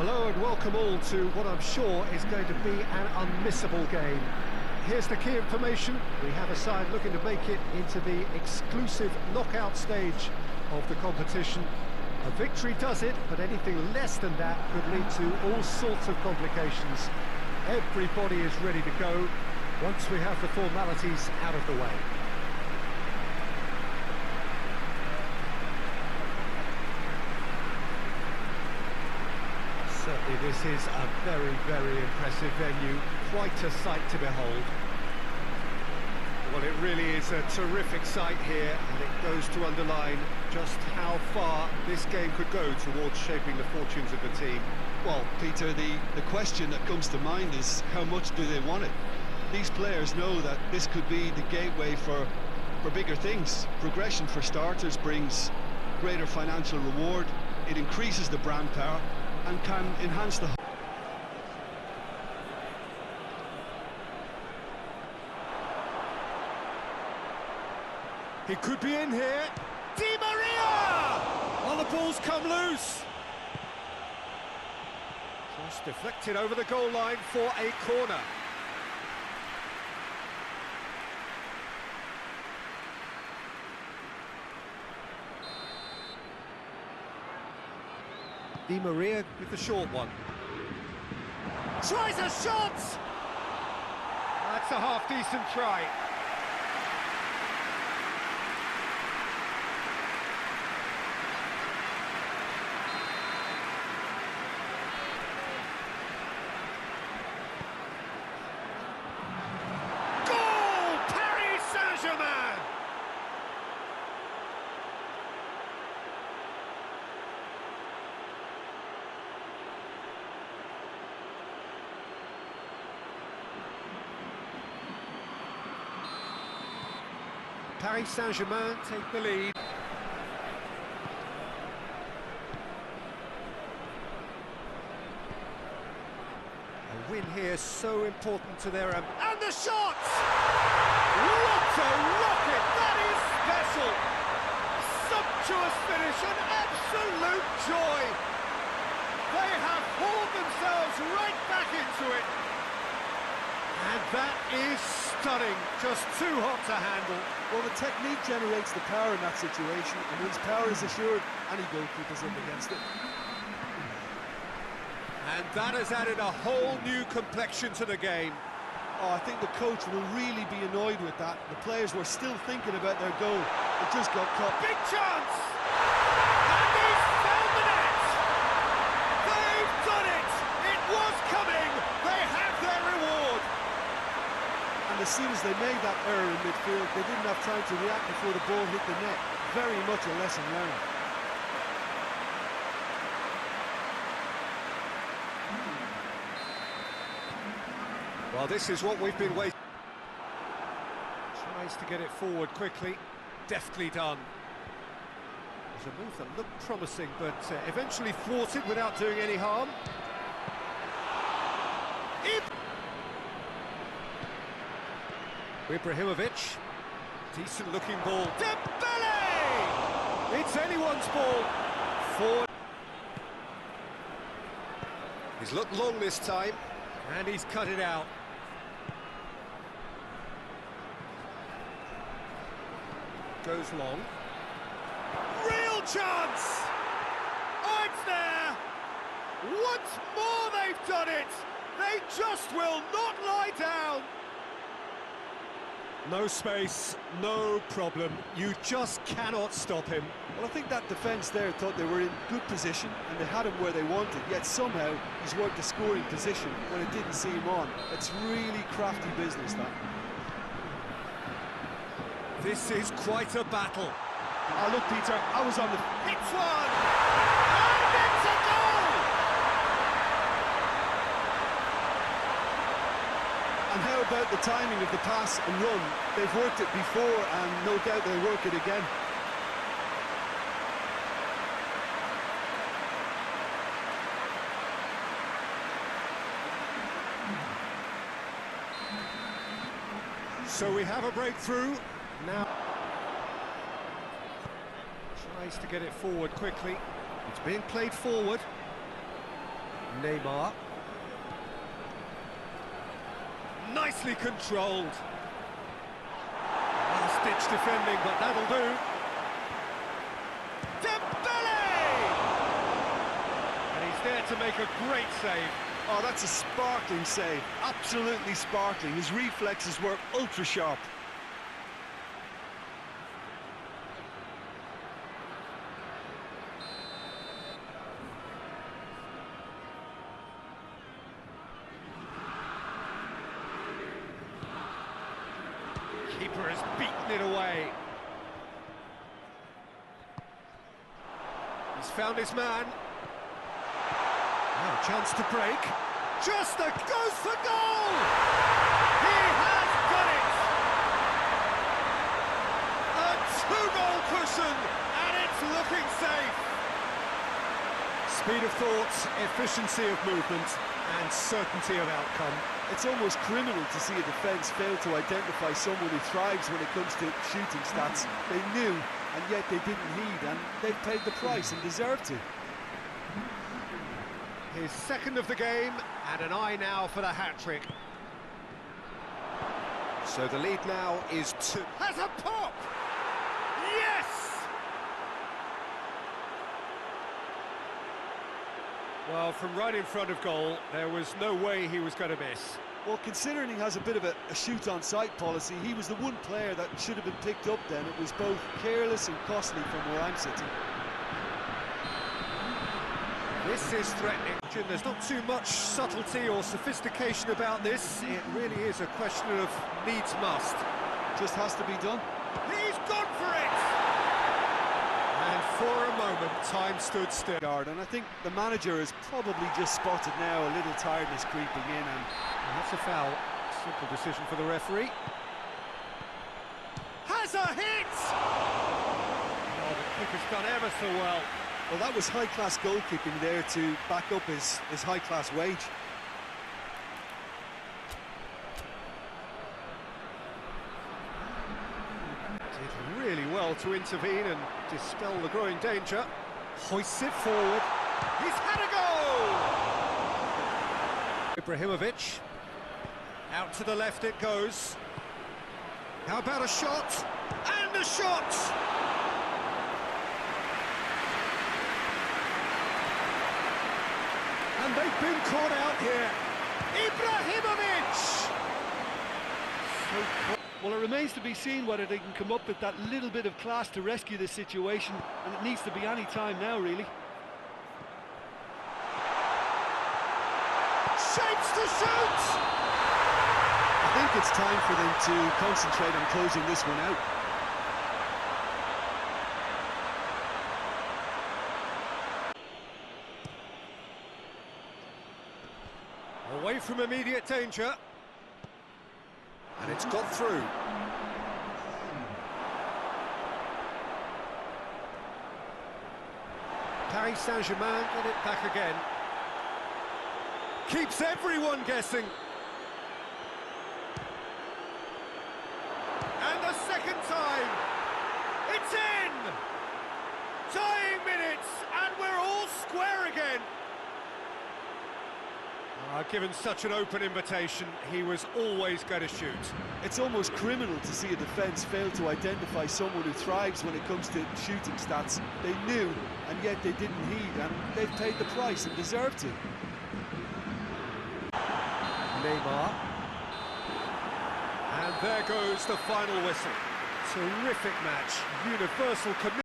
Hello and welcome all to what I'm sure is going to be an unmissable game. Here's the key information. We have a side looking to make it into the exclusive knockout stage of the competition. A victory does it, but anything less than that could lead to all sorts of complications. Everybody is ready to go once we have the formalities out of the way. Certainly this is a very, very impressive venue, quite a sight to behold. Well, it really is a terrific sight here, and it goes to underline just how far this game could go towards shaping the fortunes of the team. Well, Peter, the question that comes to mind is how much do they want it? These players know that this could be the gateway for bigger things. Progression, for starters, brings greater financial reward, it increases the brand power, and can enhance the... He could be in here. Di Maria! Oh, the ball's come loose. Just deflected over the goal line for a corner. Di Maria with the short one. Tries a shot! That's a half-decent try. Goal! Paris Saint-Germain! Paris Saint-Germain take the lead. A win here so important to their... and the shot! What a rocket! That is special! Sumptuous finish, an absolute joy! They have hauled themselves right back into it. And that is stunning, just too hot to handle. Well, the technique generates the power in that situation, and once power is assured, any goalkeeper's up against it. And that has added a whole new complexion to the game. Oh, I think the coach will really be annoyed with that. The players were still thinking about their goal. It just got caught. Big chance! And he's found the net! They've done it! It was coming! They have their reward! And as soon as they made that error in midfield, they didn't have time to react before the ball hit the net. Very much a lesson learned. Well, this is what we've been waiting. Tries to get it forward quickly. Deftly done. It was a move that looked promising, but eventually thwarted without doing any harm. Ibrahimovic, decent looking ball. Dembele! It's anyone's ball. Forward. He's looked long this time, and he's cut it out. Goes long. Real chance! Oh, it's there! Once more they've done it! They just will not lie down! No space, no problem. You just cannot stop him. Well, I think that defence there thought they were in good position and they had him where they wanted, yet somehow he's worked a scoring position when it didn't see him on. It's really crafty business, that. This is quite a battle. Oh, look, Peter, I was on the... Hits one! And it's a goal! And how about the timing of the pass and run? They've worked it before and no doubt they'll work it again. So we have a breakthrough. Now tries to get it forward quickly. It's being played forward. Neymar. Nicely controlled. Last-ditch defending, but that'll do. And he's there to make a great save. Oh, that's a sparkling save. Absolutely sparkling. His reflexes were ultra-sharp. Keeper has beaten it away. He's found his man. Now a chance to break. Just goes for goal! He has got it! A two-goal cushion, and it's looking safe. Speed of thought, efficiency of movement, and certainty of outcome. It's almost criminal to see a defence fail to identify someone who thrives when it comes to shooting stats. They knew, and yet they didn't heed, and they paid the price and deserved to. His second of the game, and an eye now for the hat-trick. So the lead now is 2. Has a pop! Yes! Well, from right in front of goal, there was no way he was going to miss. Well, considering he has a bit of a shoot-on-sight policy, he was the one player that should have been picked up then. It was both careless and costly from where I'm sitting. This is threatening. There's not too much subtlety or sophistication about this. It really is a question of needs must. Just has to be done. He's gone for it! And for a moment, time stood still. And I think the manager has probably just spotted now a little tiredness creeping in, and that's a foul. Simple decision for the referee. Has a hit! Oh, the kick has done ever so well. Well, that was high-class goalkeeping there to back up his high-class wage. Did really well to intervene and dispel the growing danger. Hoists it forward. He's had a goal! Ibrahimovic. Out to the left it goes. How about a shot? And a shot! And they've been caught out here. Ibrahimovic! Well, it remains to be seen whether they can come up with that little bit of class to rescue this situation, and it needs to be any time now, really. Shapes to shoot! I think it's time for them to concentrate on closing this one out. Away from immediate danger. And it's got through. Paris Saint-Germain get it back again. Keeps everyone guessing. And the second time. It's in! Tying minutes, and we're all square again. Given such an open invitation, he was always going to shoot. It's almost criminal to see a defence fail to identify someone who thrives when it comes to shooting stats. They knew, and yet they didn't heed, and they've paid the price and deserved to. Neymar. And there goes the final whistle. Terrific match, universal commitment.